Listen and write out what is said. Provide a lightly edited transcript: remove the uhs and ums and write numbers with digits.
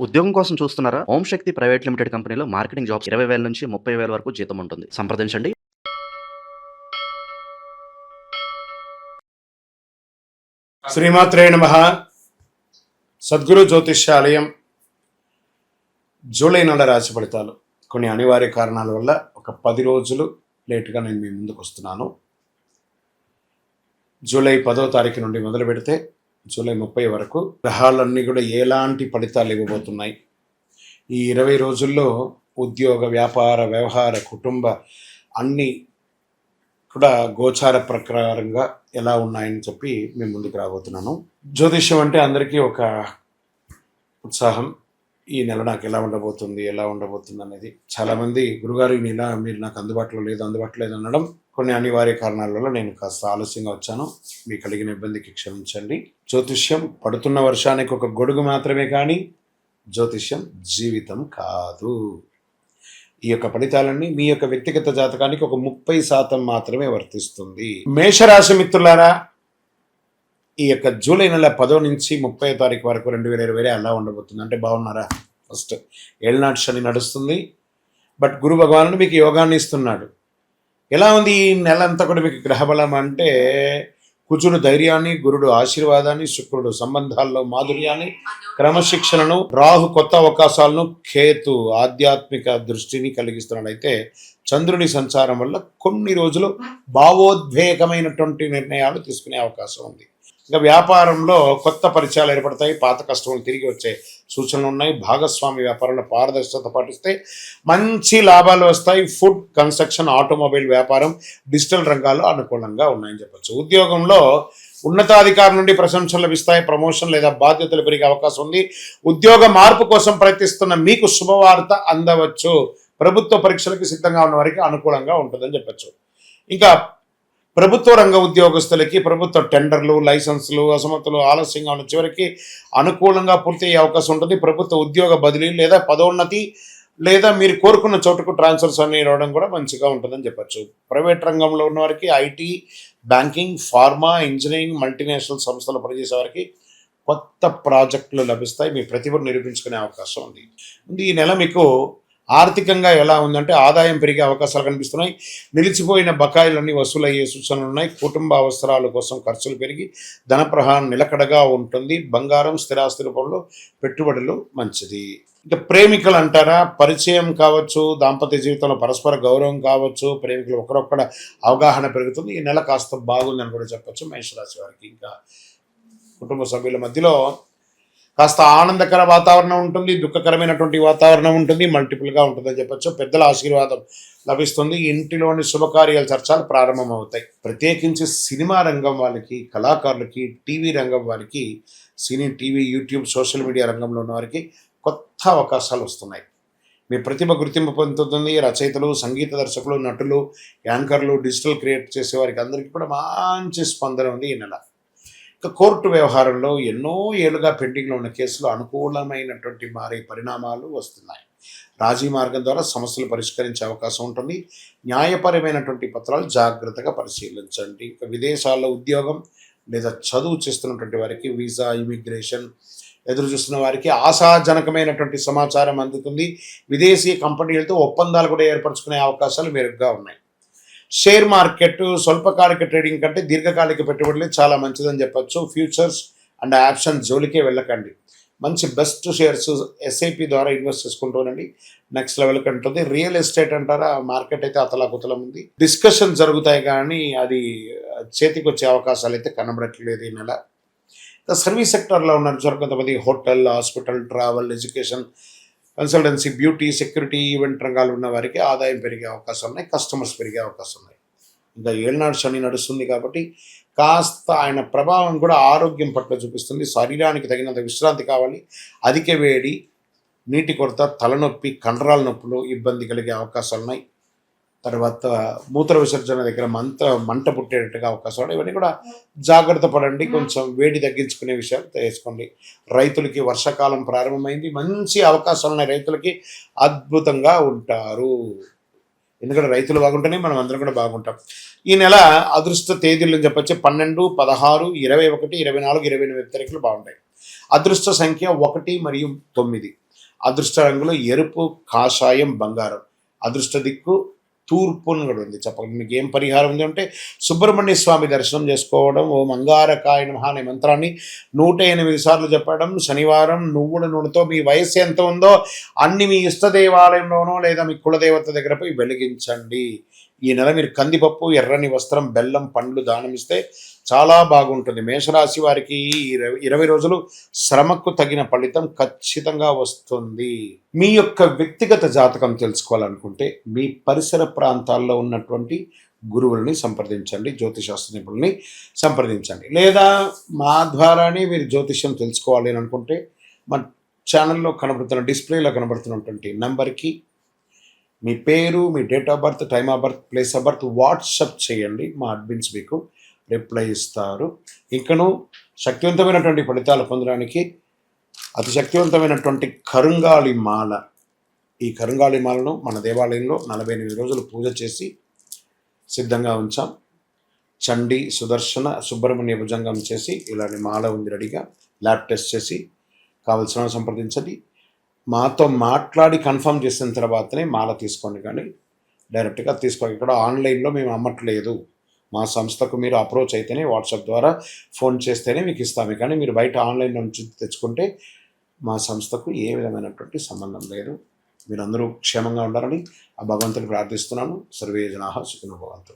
ఉద్యోగం కోసం చూస్తున్నారా? ఓం శక్తి ప్రైవేట్ లిమిటెడ్ కంపెనీలో మార్కెటింగ్ జాబ్స్ 20,000 నుంచి 30,000 వరకు జీతం ఉంటుంది. సంప్రదించండి. శ్రీమాత్రే నమః. సద్గురు జ్యోతిష్యాలయం జూలై నెల రాశి ఫలితాలు. కొన్ని అనివార్య కారణాల వల్ల ఒక 10 రోజులు లేటుగా నేను మీ ముందుకు వస్తున్నాను. జూలై 10వ తారీఖు నుండి మొదలు పెడితే జూలై 30 వరకు గ్రహాలన్నీ కూడా ఎలాంటి ఫలితాలు ఇవ్వబోతున్నాయి, ఈ 20 రోజుల్లో ఉద్యోగ, వ్యాపార, వ్యవహార, కుటుంబ అన్నీ కూడా గోచార ప్రకారంగా ఎలా ఉన్నాయని చెప్పి మేము ముందుకు రాబోతున్నాను. జ్యోతిష్యం అంటే అందరికీ ఒక ఉత్సాహం. ఈ నెల నాకు ఎలా ఉండబోతుంది అనేది. చాలామంది గురుగారు ఈ నెల మీరు నాకు అందుబాటులో లేదు అనడం కొన్ని అనివార్య కారణాల వల్ల నేను కాస్త ఆలస్యంగా వచ్చాను. మీకు కలిగిన ఇబ్బందికి క్షమించండి. జ్యోతిష్యం పడుతున్న వర్షానికి ఒక గొడుగు మాత్రమే కానీ జ్యోతిష్యం జీవితం కాదు. ఈ యొక్క ఫలితాలన్నీ మీ యొక్క వ్యక్తిగత జాతకానికి ఒక 30% మాత్రమే వర్తిస్తుంది. మేషరాశి మిత్రులారా, ఈ యొక్క జూలై నెల 10 నుంచి 30 తారీఖు వరకు 2020 ఎలా ఉండబోతుంది అంటే బాగున్నారా? ఫస్ట్ ఏళ్ళనాటి శని నడుస్తుంది, బట్ గురు భగవానుడు మీకు యోగాన్ని ఇస్తున్నాడు. ఎలా ఉంది ఈ నెల అంతా కూడా మీకు గ్రహబలం అంటే కుజుడు ధైర్యాన్ని, గురుడు ఆశీర్వాదాన్ని, శుక్రుడు సంబంధాల్లో మాధుర్యాన్ని, క్రమశిక్షణను, రాహు కొత్త అవకాశాలను, కేతు ఆధ్యాత్మిక దృష్టిని కలిగిస్తున్నాడు. అయితే చంద్రుని సంచారం వల్ల కొన్ని రోజులు భావోద్వేగమైనటువంటి నిర్ణయాలు తీసుకునే అవకాశం ఉంది. ఇంకా వ్యాపారంలో కొత్త పరిచయాలు ఏర్పడతాయి, పాత కస్టమర్లు తిరిగి వచ్చే సూచనలు ఉన్నాయి. భాగస్వామి వ్యాపారంలో పారదర్శకత పాటిస్తే మంచి లాభాలు వస్తాయి. ఫుడ్, కన్స్ట్రక్షన్, ఆటోమొబైల్ వ్యాపారం, డిజిటల్ రంగాల్లో అనుకూలంగా ఉన్నాయని చెప్పచ్చు. ఉద్యోగంలో ఉన్నతాధికారి నుండి ప్రశంసలు లభిస్తాయి. ప్రమోషన్ లేదా బాధ్యతలు పెరిగే అవకాశం ఉంది. ఉద్యోగ మార్పు కోసం ప్రయత్నిస్తున్న మీకు శుభవార్త అందవచ్చు. ప్రభుత్వ పరీక్షలకు సిద్ధంగా ఉన్న వారికి అనుకూలంగా ఉంటుందని చెప్పచ్చు. ఇంకా ప్రభుత్వ రంగ ఉద్యోగస్తులకి ప్రభుత్వ టెండర్లు, లైసెన్సులు, అసమర్థులు ఆలస్యంగా ఉన్న చివరికి అనుకూలంగా పూర్తయ్యే అవకాశం ఉంటుంది. ప్రభుత్వ ఉద్యోగ బదిలీ లేదా పదోన్నతి లేదా మీరు కోరుకున్న చోటుకు ట్రాన్స్ఫర్స్ అన్ని రావడం కూడా మంచిగా ఉంటుందని చెప్పచ్చు. ప్రైవేట్ రంగంలో ఉన్న వారికి IT, banking, pharma, engineering, multinational సంస్థలు పనిచేసే వారికి కొత్త ప్రాజెక్టులు లభిస్తాయి. మీ ప్రతిభను నిరూపించుకునే అవకాశం ఉంది. ఈ నెల మీకు ఆర్థికంగా ఎలా ఉందంటే ఆదాయం పెరిగే అవకాశాలు కనిపిస్తున్నాయి. నిలిచిపోయిన బకాయిలన్నీ వసూలయ్యే సూచనలు ఉన్నాయి. కుటుంబ అవసరాల కోసం ఖర్చులు పెరిగి ధన ప్రవాహం నిలకడగా ఉంటుంది. బంగారం, స్థిరాస్తి రూపంలో పెట్టుబడులు మంచిది. ఇక ప్రేమికులు అంటారా, పరిచయం కావచ్చు, దాంపత్య జీవితంలో పరస్పర గౌరవం కావచ్చు, ప్రేమికులు ఒకరొక్కడ అవగాహన పెరుగుతుంది. ఈ నెల కాస్త బాగుందని కూడా చెప్పచ్చు మేషరాశి వారికి. ఇంకా కుటుంబ సభ్యుల మధ్యలో కాస్త ఆనందకర వాతావరణం ఉంటుంది, దుఃఖకరమైనటువంటి వాతావరణం ఉంటుంది, మల్టిపుల్గా ఉంటుందని చెప్పచ్చు. పెద్దల ఆశీర్వాదం లభిస్తుంది. ఇంటిలోని శుభకార్యాలు చర్చలు ప్రారంభమవుతాయి. ప్రత్యేకించి సినిమా రంగం వాళ్ళకి, కళాకారులకి, టీవీ రంగం వారికి, సినీ, టీవీ, యూట్యూబ్, సోషల్ మీడియా రంగంలో ఉన్న వారికి కొత్త అవకాశాలు వస్తున్నాయి. మీ ప్రతిభ గుర్తింపు పొందుతుంది. రచయితలు, సంగీత దర్శకులు, నటులు, యాంకర్లు, డిజిటల్ క్రియేట్ చేసే వారికి అందరికీ కూడా మంచి స్పందన ఉంది ఈ నెల. కోర్టు వ్యవహారంలో ఎన్నో ఏళ్ళుగా పెండింగ్లో ఉన్న కేసులు అనుకూలమైనటువంటి మారే పరిణామాలు వస్తున్నాయి. రాజీ మార్గం ద్వారా సమస్యలు పరిష్కరించే అవకాశం ఉంటుంది. న్యాయపరమైనటువంటి పత్రాలు జాగ్రత్తగా పరిశీలించండి. ఇంకా విదేశాల్లో ఉద్యోగం లేదా చదువు చేస్తున్నటువంటి వారికి, వీసా, ఇమిగ్రేషన్ ఎదురు చూస్తున్న వారికి ఆశాజనకమైనటువంటి సమాచారం అందుతుంది. విదేశీ కంపెనీలతో ఒప్పందాలు కూడా ఏర్పరచుకునే అవకాశాలు మెరుగ్గా ఉన్నాయి. షేర్ మార్కెట్ స్వల్పకాలిక ట్రేడింగ్ కంటే దీర్ఘకాలిక పెట్టుబడులే చాలా మంచిదని చెప్పచ్చు. ఫ్యూచర్స్ అండ్ ఆప్షన్ జోలికే వెళ్ళకండి. మంచి బెస్ట్ షేర్స్ ఎస్ఐపి ద్వారా ఇన్వెస్ట్ చేసుకుంటూనండి, నెక్స్ట్ లెవెల్కి ఉంటుంది. రియల్ ఎస్టేట్ అంటారా, మార్కెట్ అయితే అతలాకుతలం ఉంది. డిస్కషన్ జరుగుతాయి కానీ అది చేతికి వచ్చే అవకాశాలు అయితే కనబడట్లేదు ఈ నెల. సర్వీస్ సెక్టర్లో ఉన్నారు కొంతమంది hotel, hospital, travel, education, consultancy, beauty, security, event రంగాలు ఉన్న వారికి ఆదాయం పెరిగే అవకాశం ఉన్నాయి. కస్టమర్స్ పెరిగే అవకాశం ఉన్నాయి. ఇంకా ఏళ్ళనాడు శని నడుస్తుంది కాబట్టి కాస్త ఆయన ప్రభావం కూడా ఆరోగ్యం పట్ల చూపిస్తుంది. శరీరానికి తగినంత విశ్రాంతి కావాలి. అధిక వేడి, నీటి కొరత, తలనొప్పి, కండరాల నొప్పులు ఇబ్బంది కలిగే అవకాశాలు ఉన్నాయి. తర్వాత మూత్ర విసర్జన దగ్గర మంట పుట్టేటట్టుగా అవకాశం. ఇవన్నీ కూడా జాగ్రత్త పడండి. కొంచెం వేడి తగ్గించుకునే విషయాలు తెలుసుకోండి. రైతులకి వర్షాకాలం ప్రారంభమైంది, మంచి అవకాశాలు ఉన్నాయి. రైతులకి అద్భుతంగా ఉంటారు. ఎందుకంటే రైతులు బాగుంటేనే మనం అందరం కూడా బాగుంటాం. ఈ నెల అదృష్ట తేదీలను చెప్పచ్చు. 12, 16, 21, 24, 28 తారీఖులు బాగుంటాయి. అదృష్ట సంఖ్య 1 మరియు 9. అదృష్ట రంగులు ఎరుపు, కాషాయం, బంగారం. అదృష్ట దిక్కు తూర్పును కూడా ఉంది. చెప్పండి మీకు ఏం పరిహారం ఉంది అంటే సుబ్రహ్మణ్య స్వామి దర్శనం చేసుకోవడం, ఓం అంగారకాయ నమః అనే మంత్రాన్ని 108 సార్లు చెప్పడం, శనివారం నువ్వుల నూనెతో మీ వయస్సు ఎంత ఉందో అన్ని మీ ఇష్ట దేవాలయంలోనో లేదా మీ కులదేవత దగ్గర పోయి వెలిగించండి. ఈ నెల మీరు కందిపప్పు, ఎర్రని వస్త్రం, బెల్లం, పండ్లు దానం ఇస్తే చాలా బాగుంటుంది. మేషరాశి వారికి 20 రోజులు శ్రమకు తగిన ఫలితం ఖచ్చితంగా వస్తుంది. మీ యొక్క వ్యక్తిగత జాతకం తెలుసుకోవాలనుకుంటే మీ పరిసర ప్రాంతాల్లో ఉన్నటువంటి గురువుల్ని సంప్రదించండి, జ్యోతిశాస్త్ర నిపుణుల్ని సంప్రదించండి. లేదా మా ద్వారానే మీరు జ్యోతిష్యం తెలుసుకోవాలి అని అనుకుంటే మా ఛానల్లో కనబడుతున్న డిస్ప్లేలో కనబడుతున్నటువంటి నంబర్కి మీ పేరు, మీ date of birth, time of birth, place of birth WhatsApp చేయండి. మా అడ్మిన్స్ మీకు రిప్లై ఇస్తారు. ఇంకను శక్తివంతమైనటువంటి ఫలితాలు పొందడానికి అతి శక్తివంతమైనటువంటి కరుంగాళి మాల, ఈ కరుంగాళి మాలను మన దేవాలయంలో 48 రోజులు పూజ చేసి సిద్ధంగా ఉంచాం. చండి, సుదర్శన, సుబ్రహ్మణ్య భుజంగం చేసి ఇలాంటి మాల ఉంది రెడీగా. ల్యాబ్ టెస్ట్ చేసి కావలసిన సంప్రదించండి. మాతో మాట్లాడి కన్ఫర్మ్ చేసిన తర్వాతనే మాల తీసుకోండి, కానీ డైరెక్ట్గా తీసుకోండి. ఇక్కడ ఆన్లైన్లో మేము అమ్మట్లేదు. మా సంస్థకు మీరు అప్రోచ్ అయితేనే, వాట్సాప్ ద్వారా ఫోన్ చేస్తేనే మీకు ఇస్తాము. కానీ మీరు బయట ఆన్లైన్ నుంచి తెచ్చుకుంటే మా సంస్థకు ఏ విధమైనటువంటి సంబంధం లేదు. మీరందరూ క్షేమంగా ఉండాలని ఆ భగవంతుని ప్రార్థిస్తున్నాను. సర్వే జనాః సుఖినో భవంతు.